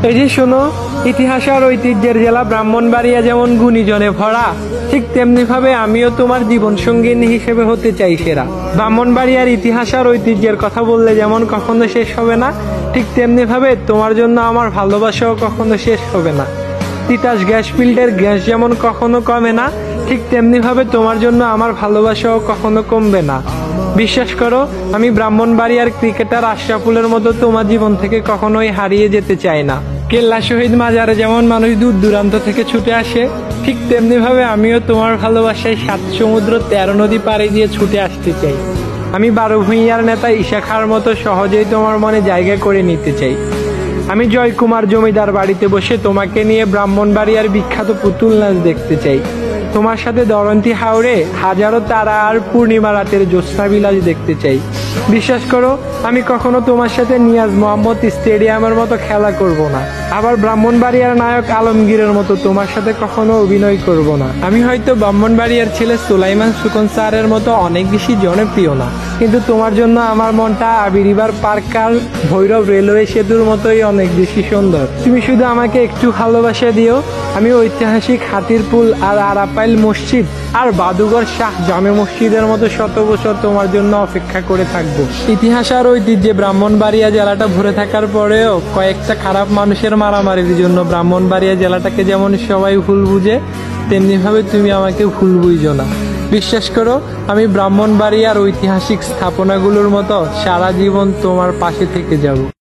এই যে শোনো, ইতিহাস আর ঐতিহ্যের জেলা ব্রাহ্মণবাড়িয়া যেমন গুণীজনে ভরা, ঠিক তেমনি ভাবে আমিও তোমার জীবন সঙ্গিনী হিসেবে হতে চাই সেরা। ব্রাহ্মণবাড়িয়ার ইতিহাস আর ঐতিহ্যের কথা বললে যেমন কখনো শেষ হবে না, ঠিক তেমনি ভাবে তোমার জন্য আমার ভালোবাসাও কখনো শেষ হবে না। তিতাস গ্যাস ফিল্ডের গ্যাস যেমন কখনো কমে না, ঠিক তেমনি ভাবে তোমার জন্য আমার ভালোবাসাও কখনো কমবে না। বিশ্বাস করো, আমি ব্রাহ্মণবাড়িয়ার ক্রিকেটার আশরাফুলের মতো তোমার জীবন থেকে কখনোই হারিয়ে যেতে চাই না। কেল্লা শহীদ মাজারে যেমন মানুষ দূর দূরান্ত থেকে ছুটে আসে, ঠিক তেমনি ভাবে আমিও তোমার ভালোবাসায় 7 সমুদ্র 13 নদী পাড়ি দিয়ে ছুটে আসতে চাই। আমি 12 ভূঁইয়ার নেতা ঈশা খাঁর মতো সহজেই তোমার মনে জায়গা করে নিতে চাই। আমি জয়কুমার জমিদার বাড়িতে বসে তোমাকে নিয়ে ব্রাহ্মণবাড়িয়ার বিখ্যাত পুতুল নাচ দেখতে চাই। তোমার সাথে দরন্তি হাওড়ে হাজারো তারা আর পূর্ণিমা রাতের জ্যোৎস্না বিলাস দেখতে চাই। বিশ্বাস করো, আমি কখনো তোমার সাথে নিয়াজ মোহাম্মদ স্টেডিয়ামের মতো খেলা করব না, আবার ব্রাহ্মণবাড়িয়ার নায়ক আলমগীরের মতো তোমার সাথে কখনো অভিনয় করব না। আমি হয়তো ব্রাহ্মণবাড়িয়ার ছেলে সুলাইমান সুকন স্যারের মতো অনেক বেশি জনপ্রিয় না, কিন্তু তোমার জন্য আমার মনটা আবিরিবার পার্ক আর ভৈরব রেলওয়ে সেতুর মতোই অনেক বেশি সুন্দর। তুমি শুধু আমাকে একটু ভালোবাসা দিও, আমি ঐতিহাসিক হাতিরপুল আর আরাপাইল মসজিদ আর বাদুগর শাহ জামে মসজিদের মতো 100 বছর তোমার জন্য অপেক্ষা করে থাকবো। ইতিহাস আর ঐতিহ্যে ব্রাহ্মণবাড়িয়া জেলাটা ভরে থাকার পরেও কয়েকটা খারাপ মানুষের মারামারির জন্য ব্রাহ্মণবাড়িয়া জেলাটাকে যেমন সবাই ভুল বুঝে, তেমনি ভাবে তুমি আমাকে ভুল বুঝো না। বিশ্বাস করো, আমি ব্রাহ্মণবাড়িয়ার ঐতিহাসিক স্থাপনাগুলোর মতো সারা জীবন তোমার পাশে থেকে যাব।